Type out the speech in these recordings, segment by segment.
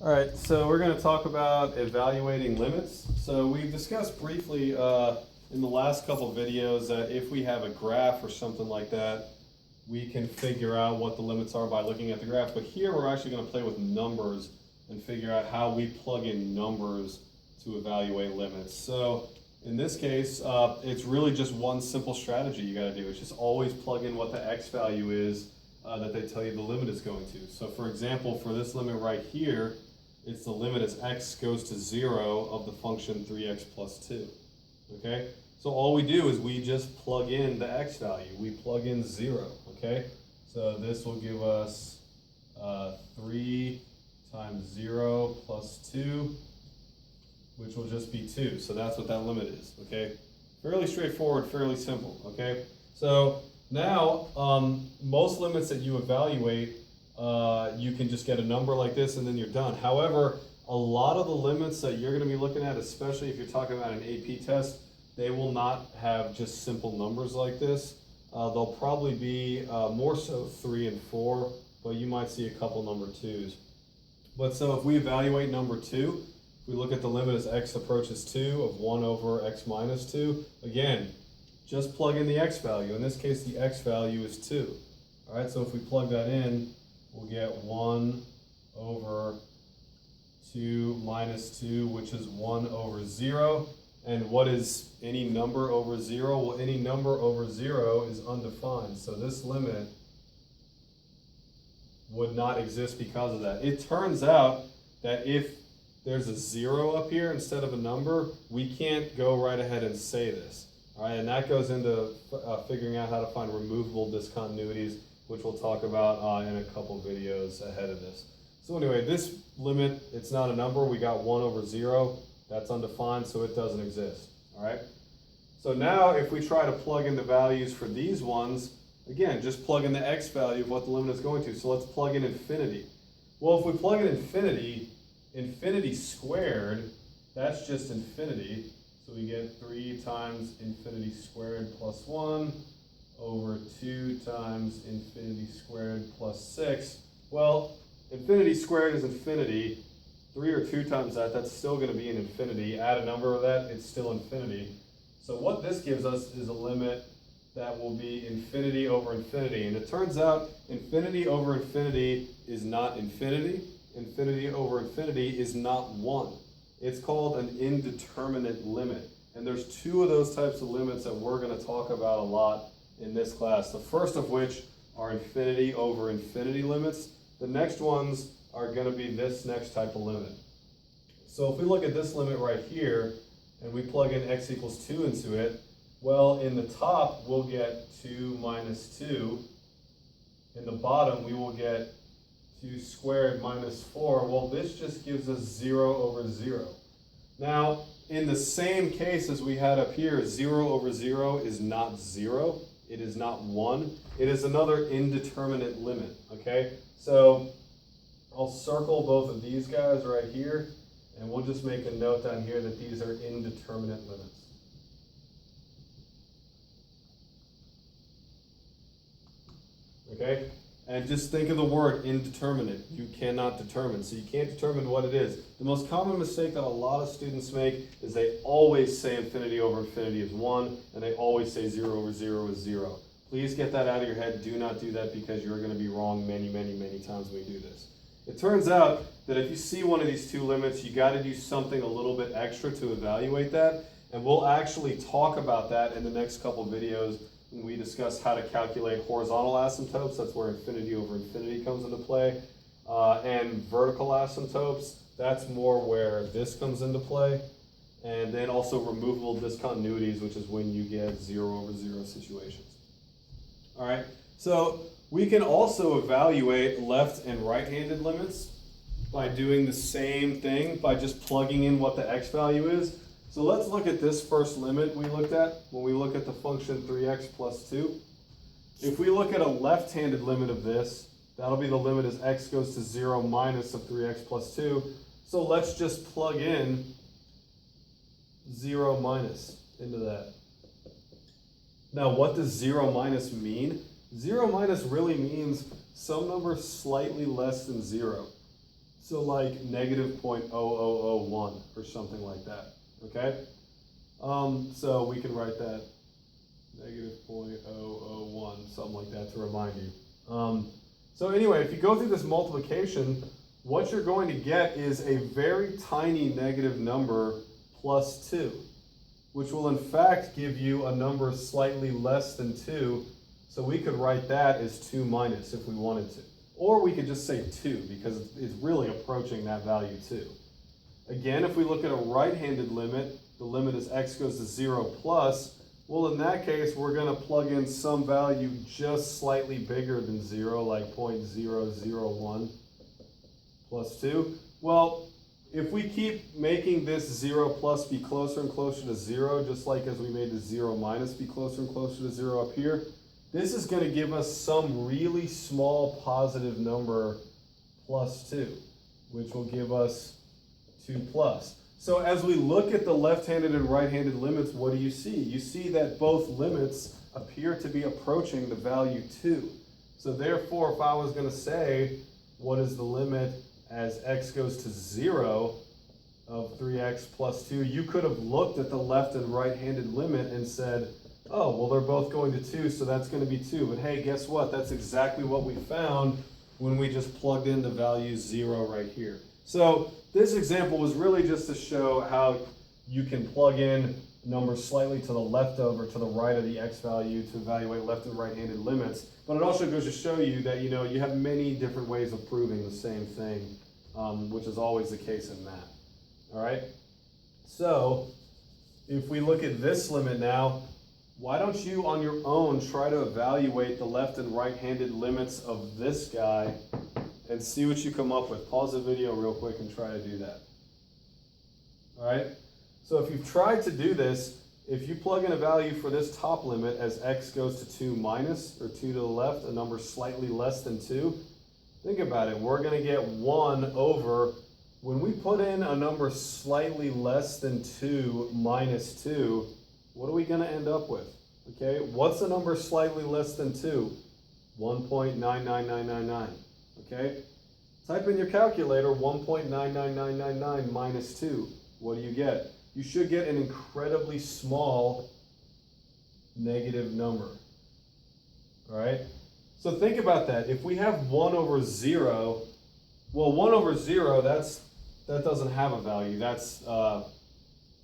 All right, so we're going to talk about evaluating limits. So we discussed briefly in the last couple videos that if we have a graph or something like that, we can figure out what the limits are by looking at the graph. But here we're actually going to play with numbers and figure out how we plug in numbers to evaluate limits. So in this case, it's really just one simple strategy you got to do. It's just always plug in what the x value is that they tell you the limit is going to. So for example, for this limit right here, it's the limit as x goes to 0 of the function 3x plus 2, okay? So all we do is we just plug in the x value. We plug in 0, okay? So this will give us 3 times 0 plus 2, which will just be 2. So that's what that limit is, okay? Fairly straightforward, fairly simple, okay? So now, most limits that you evaluate, you can just get a number like this and then you're done. However, a lot of the limits that you're going to be looking at, especially if you're talking about an AP test, they will not have just simple numbers like this. They'll probably be more so 3 and 4, but you might see a couple number 2s. But so if we evaluate number 2, if we look at the limit as x approaches 2 of 1 over x minus 2, again, just plug in the x value. In this case, the x value is 2. All right, so if we plug that in, we'll get 1 over 2 minus 2, which is 1 over 0. And what is any number over 0? Well, any number over 0 is undefined. So this limit would not exist because of that. It turns out that if there's a 0 up here instead of a number, we can't go right ahead and say this. All right, and that goes into figuring out how to find removable discontinuities, which we'll talk about in a couple videos ahead of this. So anyway, this limit, it's not a number. We got 1 over 0. That's undefined, so it doesn't exist. All right. So now if we try to plug in the values for these ones, again, just plug in the x value of what the limit is going to. So let's plug in infinity. Well, if we plug in infinity, infinity squared, that's just infinity. So we get 3 times infinity squared plus 1 over 2 times infinity squared plus 6. Well, infinity squared is infinity. 3 or 2 times that, that's still going to be an infinity. Add a number of that, it's still infinity. So what this gives us is a limit that will be infinity over infinity. And it turns out infinity over infinity is not infinity. Infinity over infinity is not 1. It's called an indeterminate limit. And there's 2 of those types of limits that we're going to talk about a lot in this class. The first of which are infinity over infinity limits. The next ones are going to be this next type of limit. So if we look at this limit right here, and we plug in x equals 2 into it, well, in the top, we'll get 2 minus 2. In the bottom, we will get 2 squared minus 4. Well, this just gives us 0 over 0. Now, in the same case as we had up here, 0 over 0 is not 0. It is not 1. It is another indeterminate limit, okay? So I'll circle both of these guys right here, and we'll just make a note down here that these are indeterminate limits. Okay? And just think of the word indeterminate. You cannot determine. So you can't determine what it is. The most common mistake that a lot of students make is they always say infinity over infinity is 1, and they always say 0 over 0 is 0. Please get that out of your head. Do not do that because you're going to be wrong many, many, many times when you do this. It turns out that if you see one of these 2 limits, you got to do something a little bit extra to evaluate that. And we'll actually talk about that in the next couple videos when we discuss how to calculate horizontal asymptotes. That's where infinity over infinity comes into play. And vertical asymptotes, that's more where this comes into play. And then also removable discontinuities, which is when you get 0 over 0 situations. All right, so we can also evaluate left and right-handed limits by doing the same thing, by just plugging in what the x value is. So let's look at this first limit we looked at when we look at the function 3x plus 2. If we look at a left-handed limit of this, that'll be the limit as x goes to 0 minus of 3x plus 2. So let's just plug in 0 minus into that. Now, what does 0 minus mean? 0 minus really means some number slightly less than 0. So like negative 0.0001 or something like that, okay? So we can write that negative 0.001, something like that to remind you. So anyway, if you go through this multiplication, what you're going to get is a very tiny negative number plus 2, which will in fact give you a number slightly less than 2. So we could write that as 2 minus if we wanted to. Or we could just say 2 because it's really approaching that value 2. Again, if we look at a right-handed limit, the limit as x goes to 0 plus, well, in that case, we're going to plug in some value just slightly bigger than 0, like 0.001 plus 2. Well, if we keep making this 0 plus be closer and closer to 0, just like as we made the 0 minus be closer and closer to 0 up here, this is going to give us some really small positive number plus 2, which will give us 2 plus. So as we look at the left-handed and right-handed limits, what do you see? You see that both limits appear to be approaching the value 2. So therefore, if I was going to say, what is the limit as x goes to 0 of 3x plus 2, you could have looked at the left and right-handed limit and said, oh, well, they're both going to 2, so that's going to be 2. But hey, guess what? That's exactly what we found when we just plugged in the value 0 right here. So this example was really just to show how you can plug in numbers slightly to the left of or to the right of the x value to evaluate left and right-handed limits. But it also goes to show you that you have many different ways of proving the same thing, which is always the case in math. All right? So if we look at this limit now, why don't you on your own try to evaluate the left and right-handed limits of this guy and see what you come up with. Pause the video real quick and try to do that. All right? So if you've tried to do this, if you plug in a value for this top limit as x goes to 2 minus, or 2 to the left, a number slightly less than 2, think about it. We're going to get 1 over, when we put in a number slightly less than 2 minus 2, what are we going to end up with? Okay, what's a number slightly less than 2? 1.99999. Okay, type in your calculator 1.99999 minus 2. What do you get? You should get an incredibly small negative number. All right, so think about that. If we have 1 over 0, well, 1 over 0, that doesn't have a value. That's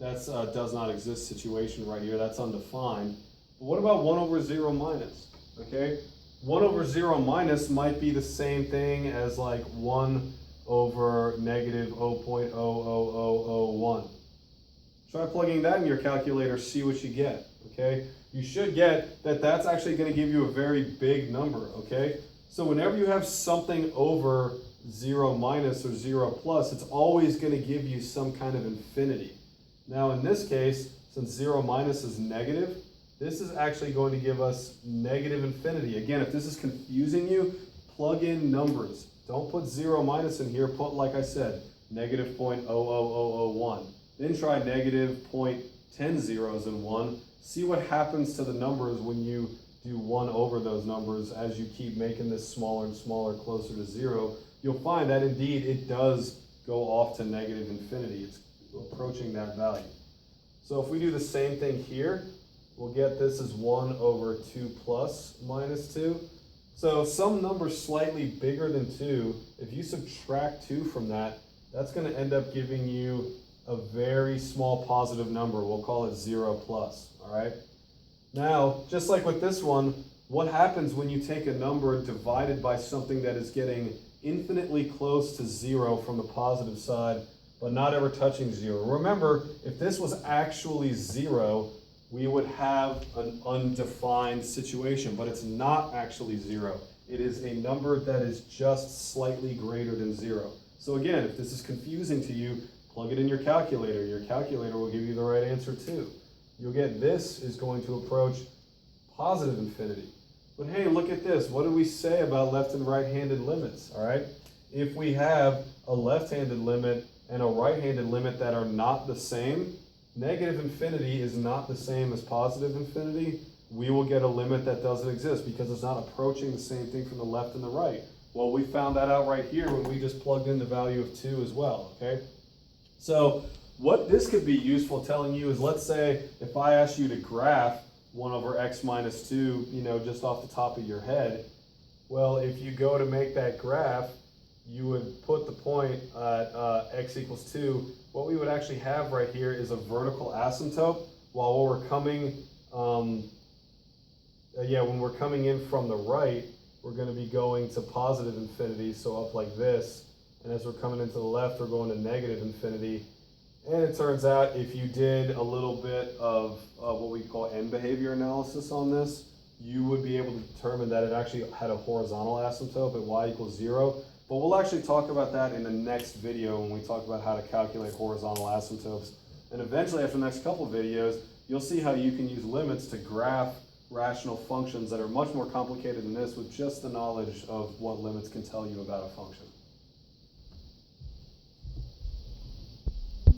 does not exist situation right here. That's undefined. But what about 1 over 0 minus? Okay, 1 over 0 minus might be the same thing as like 1 over negative 0.00001. Try plugging that in your calculator, see what you get, okay? You should get that that's actually going to give you a very big number, okay? So whenever you have something over 0 minus or 0 plus, it's always going to give you some kind of infinity. Now in this case, since 0 minus is negative, this is actually going to give us negative infinity. Again, if this is confusing you, plug in numbers. Don't put 0 minus in here. Put, like I said, negative 0.00001. Then try negative 0.10 zeros in 1. See what happens to the numbers when you do 1 over those numbers as you keep making this smaller and smaller, closer to 0. You'll find that indeed it does go off to negative infinity. It's approaching that value. So if we do the same thing here, we'll get this as 1 over 2 plus minus 2. So some number slightly bigger than 2, if you subtract 2 from that, that's going to end up giving you a very small positive number. We'll call it 0 plus, all right? Now, just like with this one, what happens when you take a number divided by something that is getting infinitely close to 0 from the positive side, but not ever touching 0? Remember, if this was actually 0, we would have an undefined situation, but it's not actually 0. It is a number that is just slightly greater than 0. So again, if this is confusing to you, plug it in your calculator. Your calculator will give you the right answer too. You'll get this is going to approach positive infinity. But hey, look at this. What did we say about left and right-handed limits, all right? If we have a left-handed limit and a right-handed limit that are not the same, negative infinity is not the same as positive infinity. We will get a limit that doesn't exist because it's not approaching the same thing from the left and the right. Well, we found that out right here when we just plugged in the value of 2 as well, okay? So what this could be useful telling you is, let's say if I asked you to graph 1 over x minus 2, you know, just off the top of your head, well, if you go to make that graph, you would put the point at x equals 2. What we would actually have right here is a vertical asymptote, while when we're coming, when we're coming in from the right, we're going to be going to positive infinity, so up like this. And as we're coming into the left, we're going to negative infinity. And it turns out if you did a little bit of what we call end behavior analysis on this, you would be able to determine that it actually had a horizontal asymptote at y equals 0. But we'll actually talk about that in the next video when we talk about how to calculate horizontal asymptotes. And eventually, after the next couple of videos, you'll see how you can use limits to graph rational functions that are much more complicated than this with just the knowledge of what limits can tell you about a function.